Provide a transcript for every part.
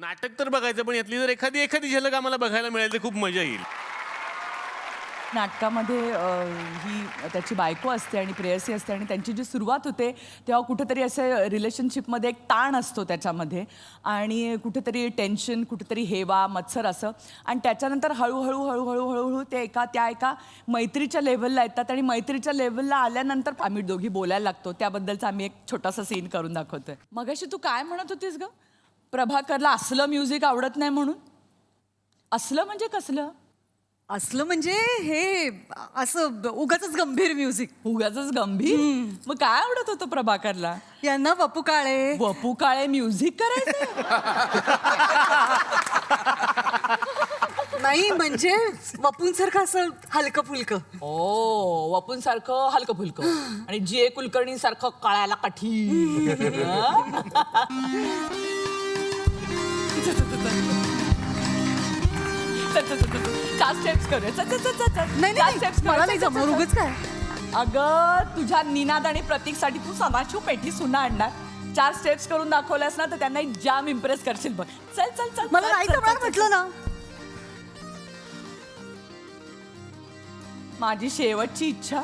नाटक तर बघायचं, पण यातली जर एखादी झलक आम्हाला बघायला मिळेल तर खूप मजा येईल. नाटकामध्ये ही त्याची बायको असते आणि प्रेयसी असते आणि त्यांची जी सुरुवात होते तेव्हा कुठेतरी असे रिलेशनशिपमध्ये एक ताण असतो त्याच्यामध्ये आणि कुठेतरी टेन्शन, कुठेतरी हेवा मत्सर असं आणि त्याच्यानंतर हळूहळू हळूहळू हळूहळू ते त्या एका मैत्रीच्या लेवलला येतात आणि मैत्रीच्या लेवलला आल्यानंतर आम्ही दोघी बोलायला लागतो. त्याबद्दलचा आम्ही एक छोटासा सीन करून दाखवतोय. मगाशी तू काय म्हणत होतीस ग? प्रभाकरला असलं म्युझिक आवडत नाही म्हणून. असलं म्हणजे कसलं? असलं म्हणजे हे असं उगाचच गंभीर म्युझिक. उगाचच गंभीर. मग काय आवडत होतं प्रभाकरला? यांना वपू काळे. वपू काळे म्युझिक करायचं? नाही म्हणजे वपूंसारखं असं हलकं फुलकं. ओ, वपून सारखं हलकं फुलकं आणि जी ए कुलकर्णी सारखं कळायला कठी. चार स्टेप्स करूया. मला नाही जमणार. उगाच काय. अगं तुझ्या निनाद आणि प्रतीकसाठी तू सदाशिव पेठी सुना आणणार. 4 स्टेप्स करून दाखवल्यास ना तर त्यांना जाम इम्प्रेस करशील बघ. चल चल चल. मला नाही जमणार म्हटलं ना. माझी शेवटची इच्छा,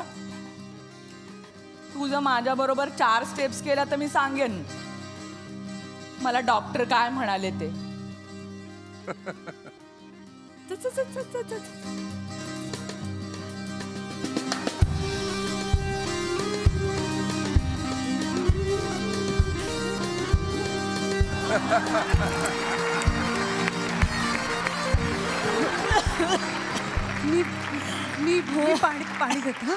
तू जर माझ्या बरोबर 4 स्टेप्स केल्या तर मी सांगेन मला डॉक्टर काय म्हणाले ते. मी पाणी घेते.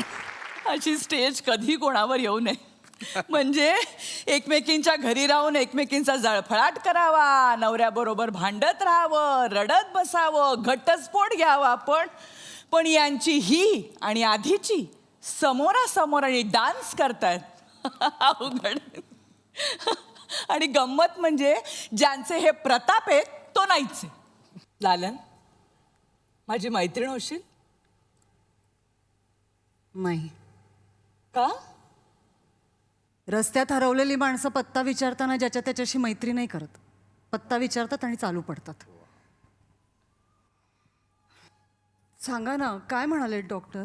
अशी स्टेज कधी कोणावर येऊ नये. म्हणजे एकमेकींच्या घरी राहून एकमेकींचा जळफळाट करावा, नवऱ्याबरोबर भांडत राहावं, रडत बसावं, घटस्फोट घ्यावा. पण यांची ही आणि आधीची समोरासमोर आणि डान्स करतायत. अवघड. आणि गंमत म्हणजे ज्यांचे हे प्रताप आहेत तो नाहीच आहे. लालन, माझी मैत्रीण होशील? नाही. का? रस्त्यात हरवलेली माणसं पत्ता विचारताना ज्याच्या त्याच्याशी मैत्री नाही करत. पत्ता विचारतात आणि चालू पडतात. सांगा ना काय म्हणाले डॉक्टर?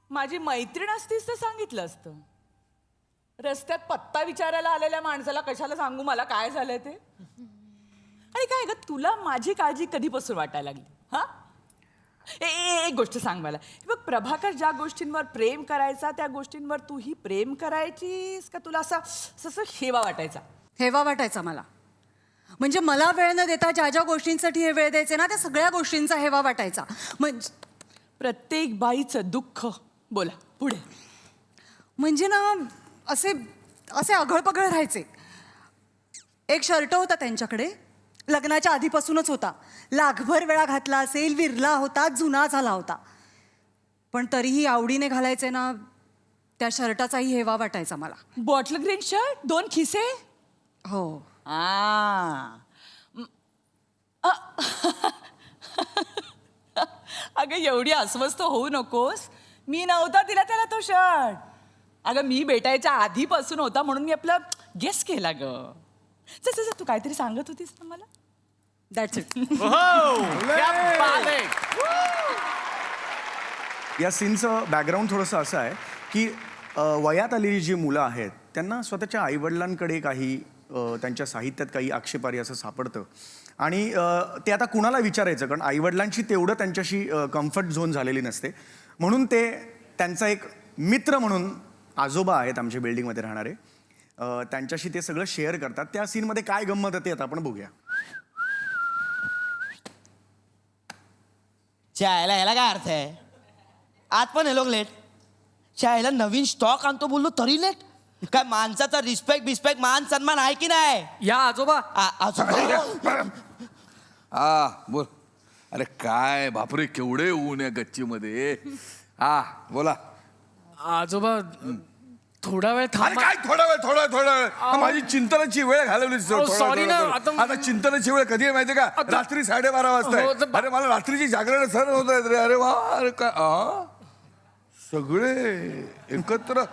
माझी मैत्रीण असतीस तर सांगितलं असतं. रस्त्यात पत्ता विचारायला आलेल्या माणसाला कशाला सांगू मला काय झालंय ते? आणि काय ग, तुला माझी काळजी कधीपासून वाटायला लागली? हा, एक गोष्ट सांग मला. बघ, प्रभाकर ज्या गोष्टींवर प्रेम करायचा त्या गोष्टींवर तूही प्रेम करायचीस का? तुला असं हेवा वाटायचा? हेवा वाटायचा मला. म्हणजे मला वेळ न देता ज्या ज्या गोष्टींसाठी हे वेळ द्यायचे ना त्या सगळ्या गोष्टींचा हेवा वाटायचा. म्हणजे प्रत्येक बाईचं दुःख. बोला पुढे. म्हणजे ना असे अघळपघळ राहायचे. एक शर्ट होता त्यांच्याकडे, लग्नाच्या आधीपासूनच होता. लाखभर वेळा घातला असेल, विरला होता, जुना झाला होता. पण तरीही आवडीने घालायचे ना त्या शर्टाचाही हेवा वाटायचा मला. बॉटल ग्रीन शर्ट, 2 खिसे. हो. अगं एवढी अस्वस्थ होऊ नकोस. मी नव्हता दिला त्याला तो शर्ट. अगं मी भेटायच्या आधीपासून होता म्हणून मी आपलं गेस केला ग. चल तू काहीतरी सांगत होतीस ना मला. That's it. या सीनचं बॅकग्राऊंड थोडंसं असं आहे की वयात आलेली जी मुलं आहेत त्यांना स्वतःच्या आईवडिलांकडे काही त्यांच्या साहित्यात काही आक्षेपार्ह असं सापडतं आणि ते आता कुणाला विचारायचं, कारण आईवडिलांची तेवढं त्यांच्याशी कम्फर्ट झोन झालेली नसते. म्हणून ते त्यांचा एक मित्र म्हणून आजोबा आहेत आमच्या बिल्डिंगमध्ये राहणारे, त्यांच्याशी ते सगळं शेअर करतात. त्या सीनमध्ये काय गंमत आहे ते आता आपण बघूया. चायला ह्याला काय अर्थ आहे? आज पण हे लोक लेट. चायला नवीन स्टॉक आणतो बोललो तरी लेट. काय माणसाचा रिस्पेक्ट बिस्पेक्ट मान सन्मान आहे की नाही? या आजोबा. बोल. अरे काय बापरे, केवढे ऊन आहे गच्चीमध्ये. बोला. आजोबा थोडा वेळ अरे थांबा. काय थोडा वेळ माझी चिंतनाची वेळ घालवली. सॉरी ना, आता चिंतनाची वेळ कधी आहे माहितीये का? रात्री 12:30 वाजता हो, आहे. अरे मला रात्रीची जागरण सहन होत आहेत रे. अरे वा, अरे काय सगळे एकत्र.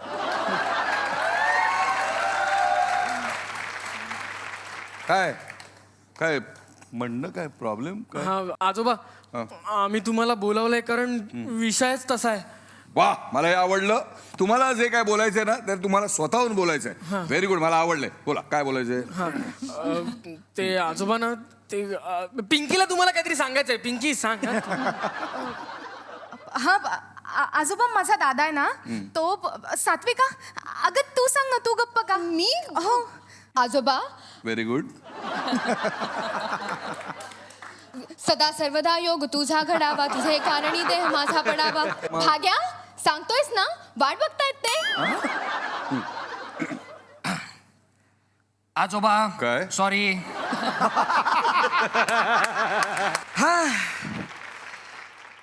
काय काय म्हणणं काय प्रॉब्लेम काय हा आजोबा आम्ही तुम्हाला बोलावलंय कारण विषयच तसा आहे. वा मला हे आवडलं. तुम्हाला जे काय बोलायचंय ना तर तुम्हाला स्वतःहून बोलायचंय. Very good. मला आवडलंय. बोला काय बोलायचंय. ते आजोबा ना ते पिंकीला तुम्हाला काहीतरी सांगायचंय. पिंकी सांग हा. हा आजोबा माझा दादा आहे ना तो सात्विका अगं तू सांग ना तू गप्प का मी हो आजोबा व्हेरी गुड. सदा सर्वदा योग तुझा घडावा तुझे कारणी देह माझा पडावा. भाग्या सांगतोयस ना वाट बघतायत ते. आजोबा काय? सॉरी.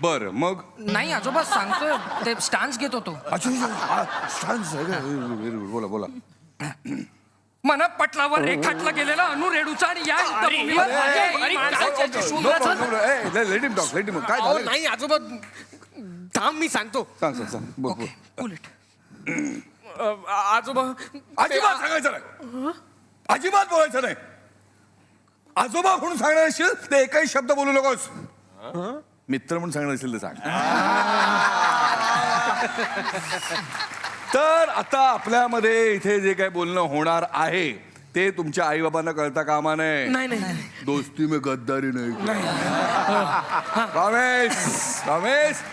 बर मग नाही आजोबा सांगतोय ते स्टान्स घेत होतो. Very good. बोला बोला. मना पटलावर रेखाटला गेलेला अनु रेडूचा आणि या युद्धभूमीवर let him talk. Let him. काय अहो, झालं. नाही आजोबा थांब मी सांगतो. सांग सांग सांग. बोल बोल. आजोबा अजिबात सांगायचं नाही. अजिबात बोलायचं नाही. आजोबा म्हणून सांगणार असेल ते एकही शब्द बोलू नकोस. मित्र म्हणून सांगणार असेल तर सांग. तर आता आपल्यामध्ये इथे जे काही बोलणं होणार आहे ते तुमच्या आई बाबांना कळता कामा नये. नाही. दोस्ती में गद्दारी नाही. Ramesh Ramesh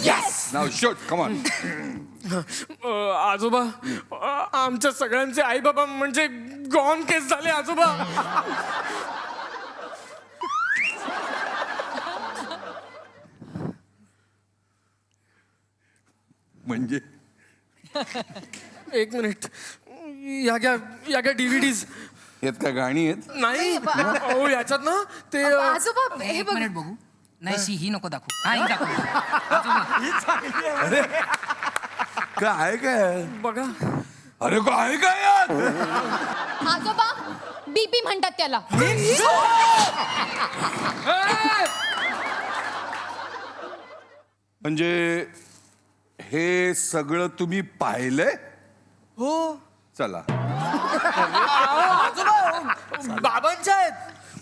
yes now shoot come on. आजोबा आमच्या सगळ्यांचे आई बाबा म्हणजे गॉन केस झाले आजोबा. म्हणजे एक मिनिट या घ्या DVDs. यात काय गाणी आहेत. नाही अहो याच्यात ना ते आजोबा हे बघ बघू. नाही ही नको दाखवू. हा ही दाखवू. अरे काय काय बघा. अरे काय काय यार. आजोबा बीपी म्हणतात त्याला. म्हणजे हे सगळं तुम्ही पाहिलंय. हो चला. बाबांच्या आहेत.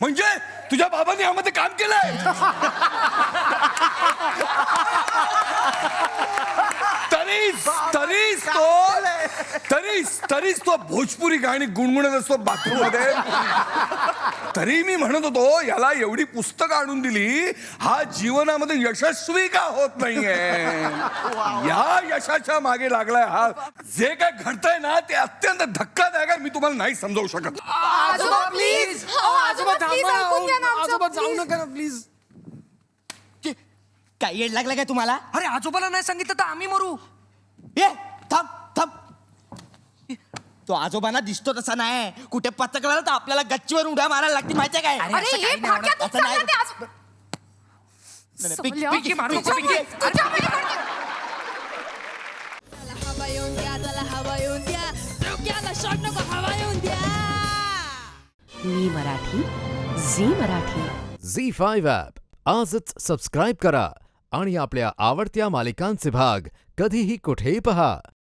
म्हणजे तुझ्या बाबांनी यामध्ये काम केलंय. तरीच तो भोजपुरी गाणी गुणगुणत असतो बाथरूम मध्ये. तरी मी म्हणत होतो याला एवढी पुस्तकं आणून दिली हा जीवनामध्ये यशस्वी का होत नाहीये. या यशाच्या मागे लागलाय हा. जे काय घडतंय ना ते अत्यंत धक्कादायक आहे. मी तुम्हाला नाही समजावू शकत. आजोबा प्लीज आजोबा प्लीज ऐकून घ्या ना आमचं, आजोबा जाऊ please. नका ना प्लीज. काय येड लागलं काय तुम्हाला. अरे आजोबाला नाही सांगितलं तर आम्ही मरू. ये थांब थांब. तो आजोबांना दिसतो तसा नाही. कुठे पचकला तर आपल्याला गच्चीवर उड्या मारायला लागतील माहितीये काय. अरे हे भाग्या तू असं सांग नाही. ना ते आजोबा पिंकी मारू नको, पिंकी. तुझ्यामुळे करते. हवा येऊन द्या त्याला हवा येऊन द्या. डोक्याला शॉट नको हवा येऊन द्या. मी मराठी झी मराठी. झी5 ॲप आजच सबस्क्राईब करा आणि आपल्या आवडत्या मालिकांचे भाग कधीही कुठेही पहा.